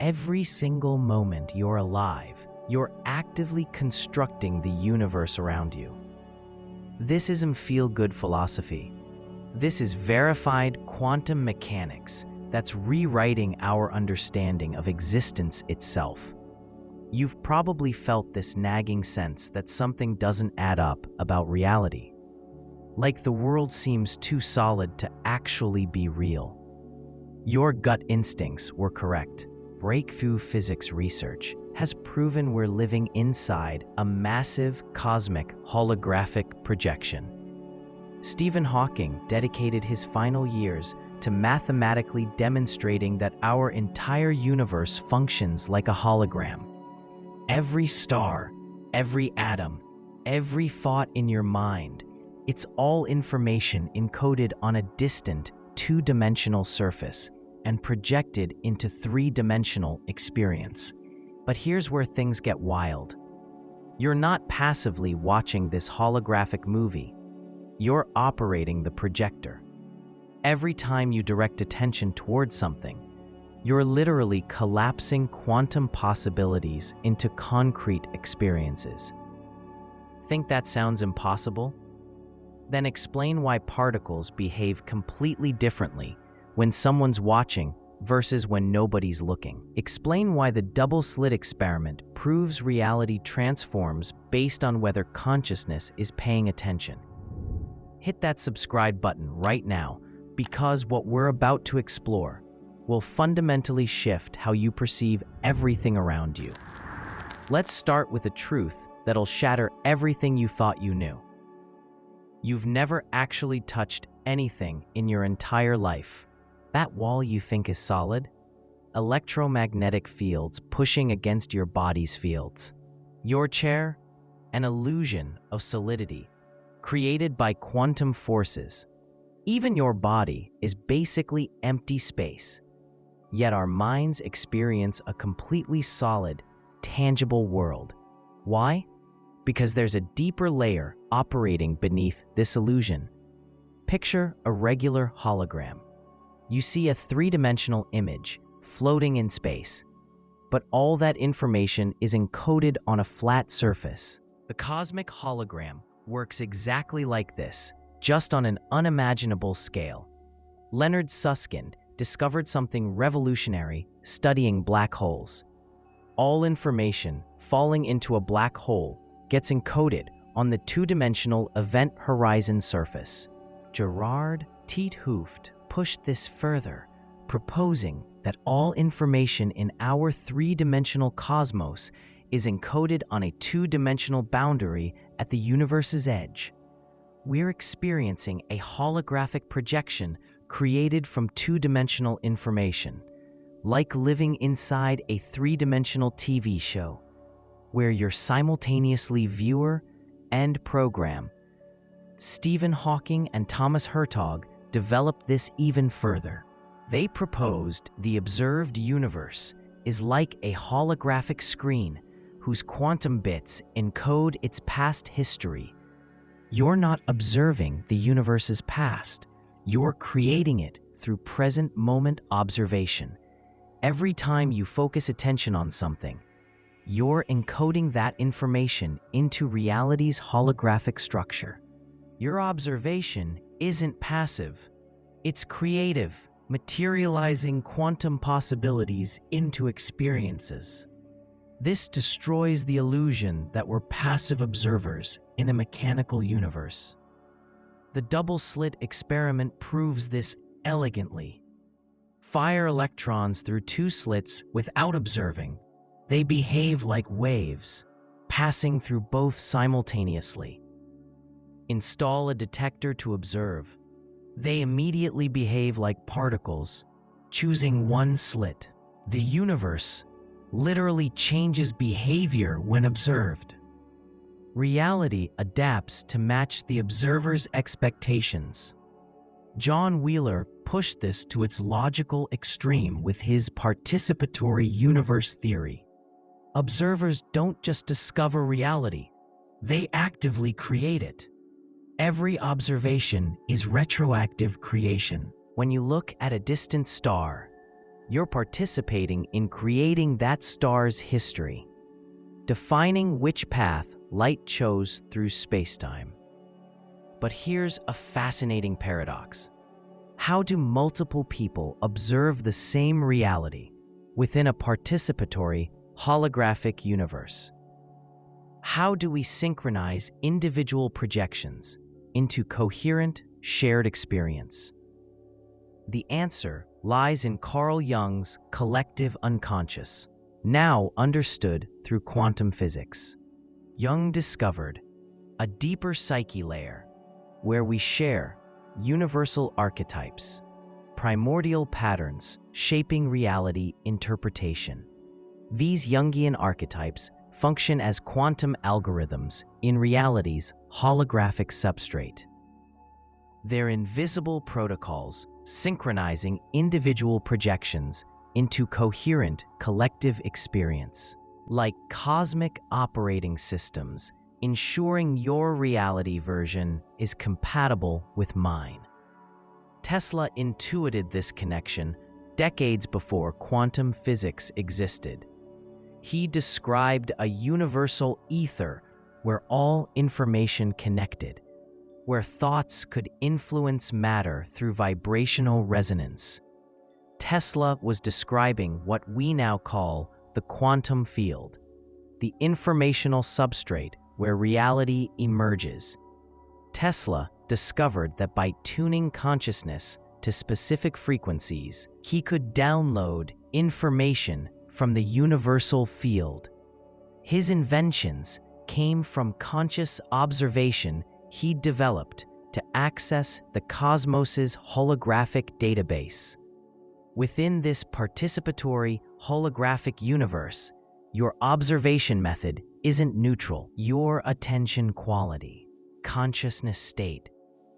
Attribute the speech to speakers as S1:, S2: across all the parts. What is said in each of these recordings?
S1: Every single moment you're alive, you're actively constructing the universe around you. This isn't feel-good philosophy. This is verified quantum mechanics that's rewriting our understanding of existence itself. You've probably felt this nagging sense that something doesn't add up about reality. Like the world seems too solid to actually be real. Your gut instincts were correct. Breakthrough physics research has proven we're living inside a massive cosmic holographic projection. Stephen Hawking dedicated his final years to mathematically demonstrating that our entire universe functions like a hologram. Every star, every atom, every thought in your mind, it's all information encoded on a distant, two-dimensional surface and projected into three-dimensional experience. But here's where things get wild. You're not passively watching this holographic movie. You're operating the projector. Every time you direct attention towards something, you're literally collapsing quantum possibilities into concrete experiences. Think that sounds impossible? Then explain why particles behave completely differently when someone's watching versus when nobody's looking. Explain why the double-slit experiment proves reality transforms based on whether consciousness is paying attention. Hit that subscribe button right now, because what we're about to explore will fundamentally shift how you perceive everything around you. Let's start with a truth that'll shatter everything you thought you knew. You've never actually touched anything in your entire life. That wall you think is solid? Electromagnetic fields pushing against your body's fields. Your chair? An illusion of solidity created by quantum forces. Even your body is basically empty space. Yet our minds experience a completely solid, tangible world. Why? Because there's a deeper layer operating beneath this illusion. Picture a regular hologram. You see a three-dimensional image floating in space, but all that information is encoded on a flat surface. The cosmic hologram works exactly like this, just on an unimaginable scale. Leonard Susskind discovered something revolutionary studying black holes. All information falling into a black hole gets encoded on the two-dimensional event horizon surface. Gerard 't Hooft pushed this further, proposing that all information in our three-dimensional cosmos is encoded on a two-dimensional boundary at the universe's edge. We're experiencing a holographic projection created from two-dimensional information, like living inside a three-dimensional TV show, where you're simultaneously viewer and program. Stephen Hawking and Thomas Hertog developed this even further. They proposed the observed universe is like a holographic screen whose quantum bits encode its past history. You're not observing the universe's past. You're creating it through present moment observation. Every time you focus attention on something, you're encoding that information into reality's holographic structure. Your observation isn't passive. It's creative, materializing quantum possibilities into experiences. This destroys the illusion that we're passive observers in a mechanical universe. The double-slit experiment proves this elegantly. Fire electrons through two slits without observing. They behave like waves, passing through both simultaneously. Install a detector to observe. They immediately behave like particles, choosing one slit. The universe literally changes behavior when observed. Reality adapts to match the observer's expectations. John Wheeler pushed this to its logical extreme with his participatory universe theory. Observers don't just discover reality, they actively create it. Every observation is retroactive creation. When you look at a distant star, You're participating in creating that star's history, defining which path light chose through spacetime. But here's a fascinating paradox. How do multiple people observe the same reality within a participatory, holographic universe? How do we synchronize individual projections into coherent, shared experience? The answer lies in Carl Jung's collective unconscious, now understood through quantum physics. Jung discovered a deeper psyche layer where we share universal archetypes, primordial patterns shaping reality interpretation. These Jungian archetypes function as quantum algorithms in reality's holographic substrate. They're invisible protocols synchronizing individual projections into coherent collective experience, like cosmic operating systems, ensuring your reality version is compatible with mine. Tesla intuited this connection decades before quantum physics existed. He described a universal ether where all information connected, where thoughts could influence matter through vibrational resonance. Tesla was describing what we now call the quantum field, the informational substrate where reality emerges. Tesla discovered that by tuning consciousness to specific frequencies, he could download information from the universal field. His inventions came from conscious observation he developed to access the cosmos's holographic database. Within this participatory, holographic universe, your observation method isn't neutral. Your attention quality, consciousness state,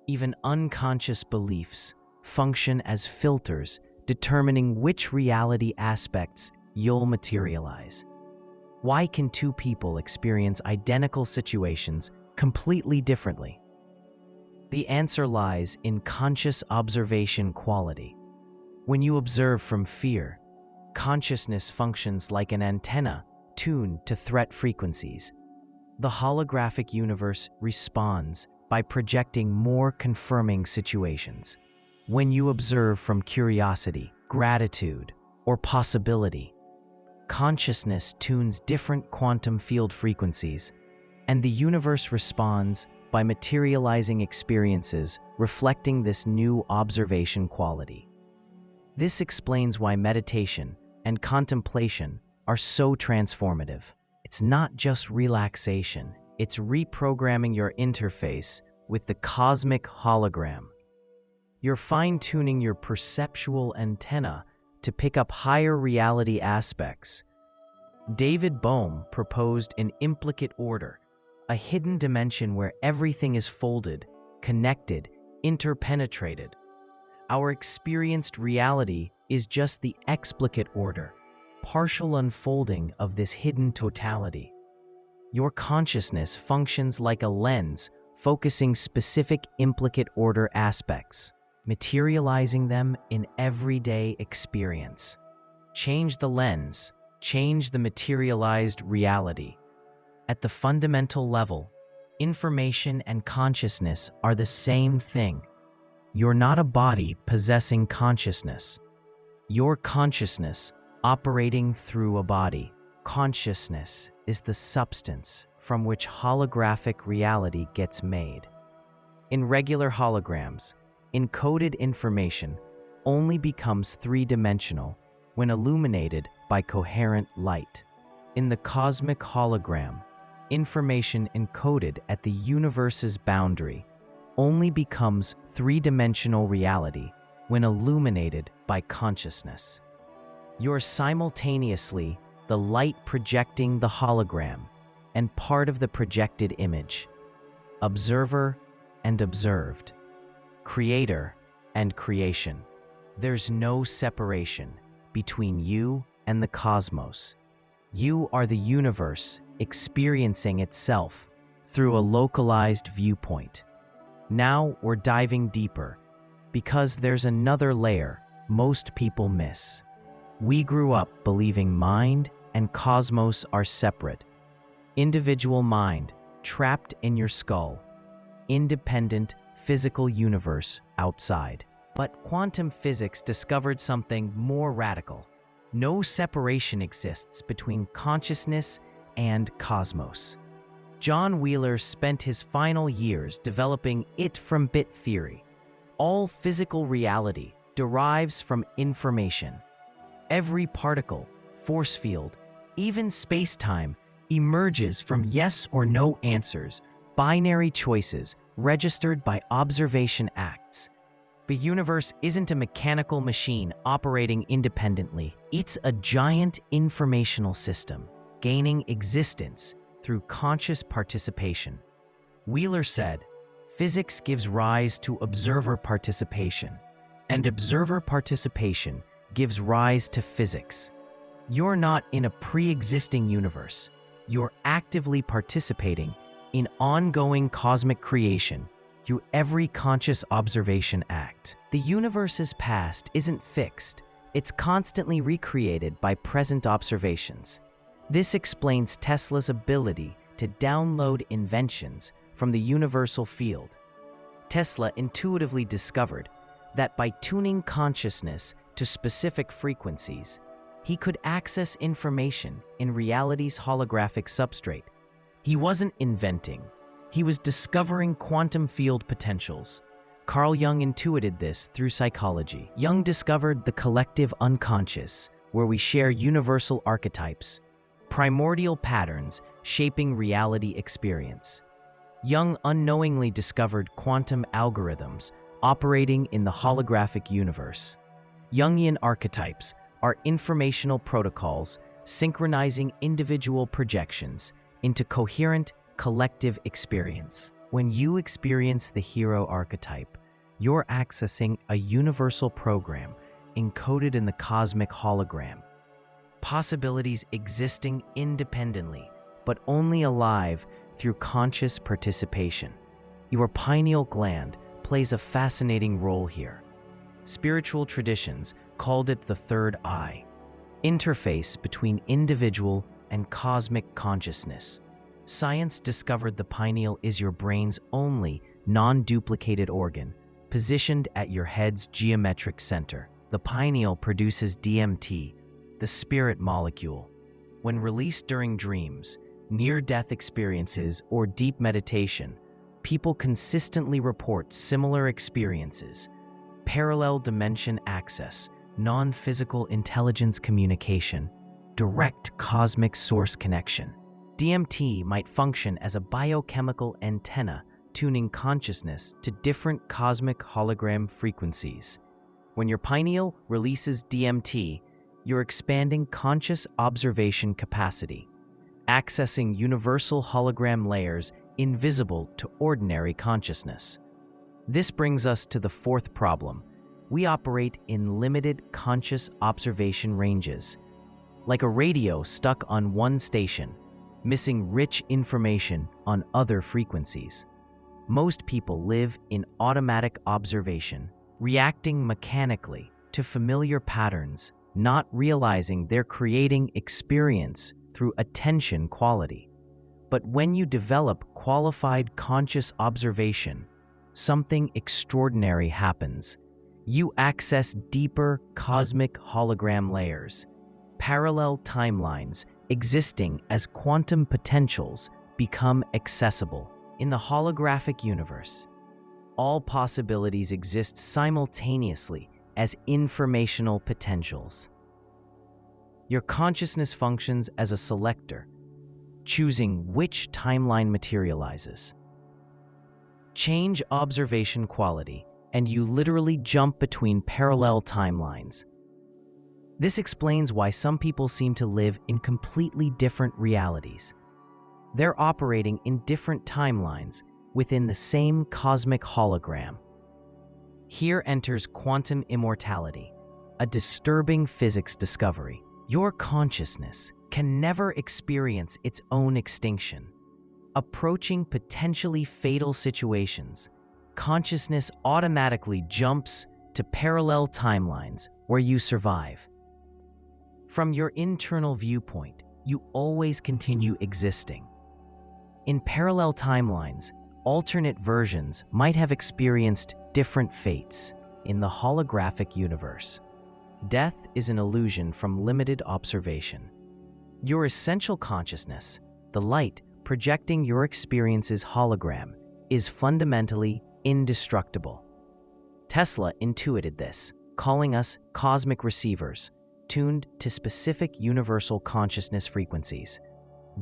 S1: even unconscious beliefs function as filters determining which reality aspects you'll materialize. Why can two people experience identical situations completely differently? The answer lies in conscious observation quality. When you observe from fear, consciousness functions like an antenna tuned to threat frequencies. The holographic universe responds by projecting more confirming situations. When you observe from curiosity, gratitude, or possibility, consciousness tunes different quantum field frequencies, and the universe responds by materializing experiences reflecting this new observation quality. This explains why meditation and contemplation are so transformative. It's not just relaxation, it's reprogramming your interface with the cosmic hologram. You're fine-tuning your perceptual antenna to pick up higher reality aspects. David Bohm proposed an implicate order, a hidden dimension where everything is folded, connected, interpenetrated. Our experienced reality is just the explicate order, partial unfolding of this hidden totality. Your consciousness functions like a lens, focusing specific implicate order aspects, materializing them in everyday experience. Change the lens, change the materialized reality. At the fundamental level, information and consciousness are the same thing. You're not a body possessing consciousness. Your consciousness operating through a body. Consciousness is the substance from which holographic reality gets made. In regular holograms, encoded information only becomes three-dimensional when illuminated by coherent light. In the cosmic hologram, information encoded at the universe's boundary only becomes three-dimensional reality when illuminated by consciousness. You're simultaneously the light projecting the hologram and part of the projected image, observer and observed, creator and creation. There's no separation between you and the cosmos. You are the universe experiencing itself through a localized viewpoint. Now we're diving deeper because there's another layer most people miss. We grew up believing mind and cosmos are separate. Individual mind, trapped in your skull. Independent, physical universe outside. But quantum physics discovered something more radical. No separation exists between consciousness and cosmos. John Wheeler spent his final years developing it from bit theory. All physical reality derives from information. Every particle, force field, even space-time emerges from yes or no answers, binary choices registered by observation acts. The universe isn't a mechanical machine operating independently. It's a giant informational system, gaining existence through conscious participation. Wheeler said, "Physics gives rise to observer participation, and observer participation gives rise to physics." You're not in a pre-existing universe. You're actively participating in ongoing cosmic creation through every conscious observation act. The universe's past isn't fixed. It's constantly recreated by present observations. This explains Tesla's ability to download inventions from the universal field. Tesla intuitively discovered that by tuning consciousness to specific frequencies, he could access information in reality's holographic substrate. He wasn't inventing. He was discovering quantum field potentials. Carl Jung intuited this through psychology. Jung discovered the collective unconscious, where we share universal archetypes, primordial patterns shaping reality experience. Jung unknowingly discovered quantum algorithms operating in the holographic universe. Jungian archetypes are informational protocols synchronizing individual projections into coherent, collective experience. When you experience the hero archetype, you're accessing a universal program encoded in the cosmic hologram. Possibilities existing independently, but only alive through conscious participation. Your pineal gland plays a fascinating role here. Spiritual traditions called it the third eye, interface between individual and cosmic consciousness. Science discovered the pineal is your brain's only non-duplicated organ, positioned at your head's geometric center. The pineal produces DMT, the spirit molecule. When released during dreams, near-death experiences, or deep meditation, people consistently report similar experiences: parallel dimension access, non-physical intelligence communication, direct cosmic source connection. DMT might function as a biochemical antenna tuning consciousness to different cosmic hologram frequencies. When your pineal releases DMT, you're expanding conscious observation capacity, accessing universal hologram layers invisible to ordinary consciousness. This brings us to the fourth problem. We operate in limited conscious observation ranges, like a radio stuck on one station, missing rich information on other frequencies. Most people live in automatic observation, reacting mechanically to familiar patterns, not realizing they're creating experience through attention quality. But when you develop qualified conscious observation, something extraordinary happens. You access deeper cosmic hologram layers, parallel timelines existing as quantum potentials become accessible. In the holographic universe, all possibilities exist simultaneously as informational potentials. Your consciousness functions as a selector, choosing which timeline materializes. Change observation quality, and you literally jump between parallel timelines. This explains why some people seem to live in completely different realities. They're operating in different timelines within the same cosmic hologram. Here enters quantum immortality, a disturbing physics discovery. Your consciousness can never experience its own extinction. Approaching potentially fatal situations, consciousness automatically jumps to parallel timelines where you survive. From your internal viewpoint, you always continue existing. In parallel timelines, alternate versions might have experienced different fates in the holographic universe. Death is an illusion from limited observation. Your essential consciousness, the light projecting your experience's hologram, is fundamentally indestructible. Tesla intuited this, calling us cosmic receivers, tuned to specific universal consciousness frequencies.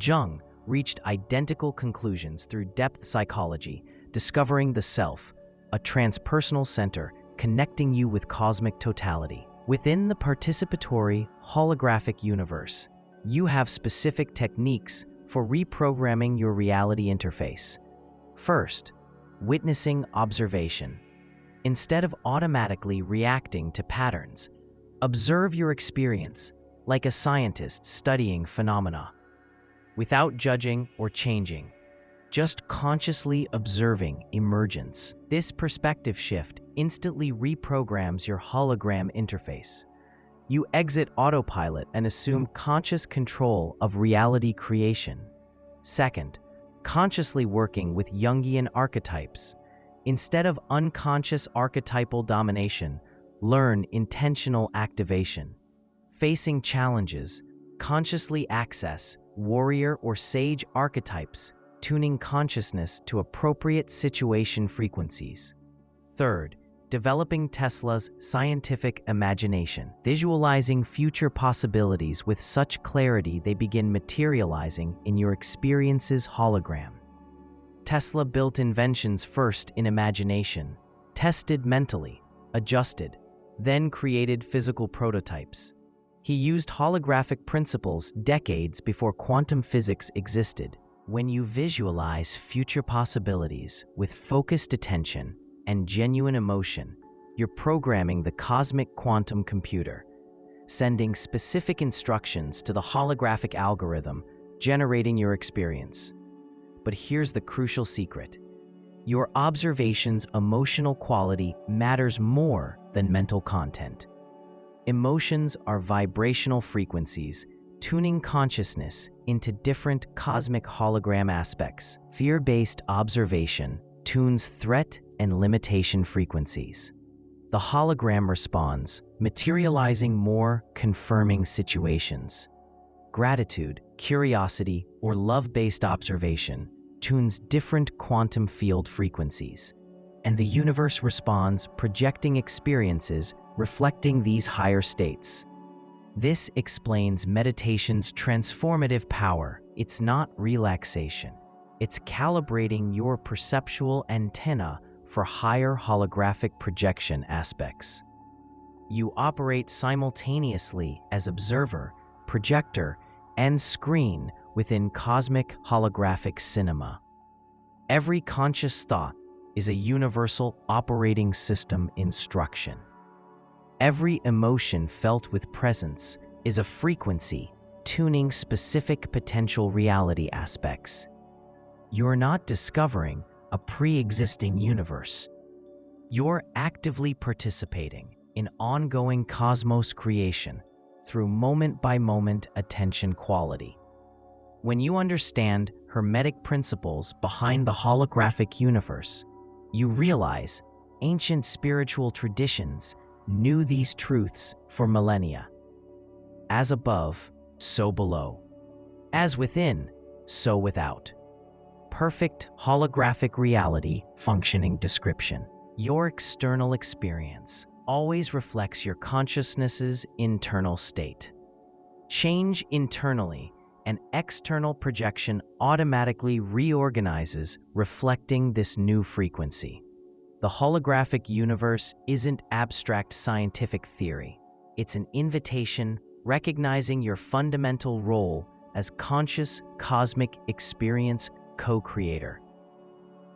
S1: Jung reached identical conclusions through depth psychology, discovering the self, a transpersonal center connecting you with cosmic totality. Within the participatory holographic universe, you have specific techniques for reprogramming your reality interface. First, witnessing observation. Instead of automatically reacting to patterns, observe your experience like a scientist studying phenomena. Without judging or changing, just consciously observing emergence. This perspective shift instantly reprograms your hologram interface. You exit autopilot and assume conscious control of reality creation. Second, consciously working with Jungian archetypes. Instead of unconscious archetypal domination, learn intentional activation. Facing challenges, consciously access warrior or sage archetypes, tuning consciousness to appropriate situation frequencies. Third, developing Tesla's scientific imagination, visualizing future possibilities with such clarity they begin materializing in your experience's hologram. Tesla built inventions first in imagination, tested mentally, adjusted, then created physical prototypes. He used holographic principles decades before quantum physics existed. When you visualize future possibilities with focused attention and genuine emotion, you're programming the cosmic quantum computer, sending specific instructions to the holographic algorithm, generating your experience. But here's the crucial secret. Your observation's emotional quality matters more than mental content. Emotions are vibrational frequencies, tuning consciousness into different cosmic hologram aspects. Fear-based observation tunes threat and limitation frequencies. The hologram responds, materializing more confirming situations. Gratitude, curiosity, or love-based observation tunes different quantum field frequencies. And the universe responds, projecting experiences reflecting these higher states. This explains meditation's transformative power. It's not relaxation. It's calibrating your perceptual antenna for higher holographic projection aspects. You operate simultaneously as observer, projector, and screen within cosmic holographic cinema. Every conscious thought is a universal operating system instruction. Every emotion felt with presence is a frequency tuning specific potential reality aspects. You're not discovering a pre-existing universe. You're actively participating in ongoing cosmos creation through moment-by-moment attention quality. When you understand hermetic principles behind the holographic universe, you realize ancient spiritual traditions knew these truths for millennia. As above, so below. As within, so without. Perfect holographic reality functioning description. Your external experience always reflects your consciousness's internal state. Change internally, and external projection automatically reorganizes, reflecting this new frequency. The holographic universe isn't abstract scientific theory. It's an invitation recognizing your fundamental role as conscious cosmic experience co-creator.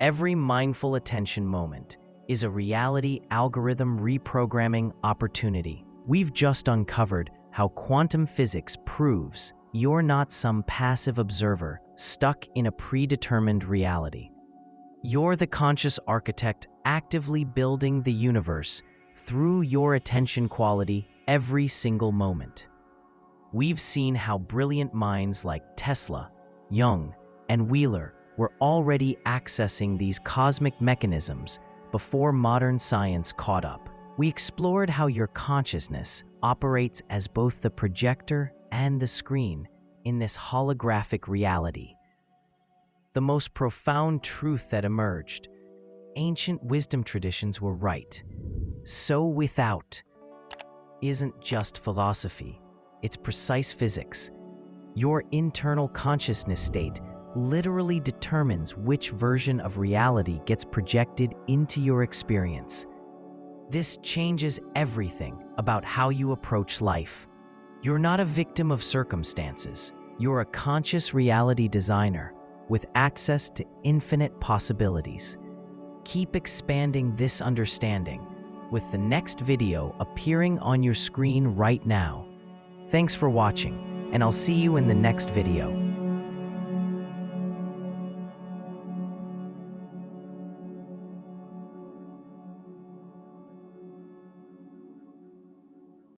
S1: Every mindful attention moment is a reality algorithm reprogramming opportunity. We've just uncovered how quantum physics proves you're not some passive observer stuck in a predetermined reality. You're the conscious architect actively building the universe through your attention quality every single moment. We've seen how brilliant minds like Tesla, Jung, and Wheeler were already accessing these cosmic mechanisms before modern science caught up. We explored how your consciousness operates as both the projector and the screen in this holographic reality. The most profound truth that emerged: ancient wisdom traditions were right. So without isn't just philosophy, it's precise physics. Your internal consciousness state literally determines which version of reality gets projected into your experience. This changes everything about how you approach life. You're not a victim of circumstances. You're a conscious reality designer with access to infinite possibilities. Keep expanding this understanding with the next video appearing on your screen right now. Thanks for watching, and I'll see you in the next video.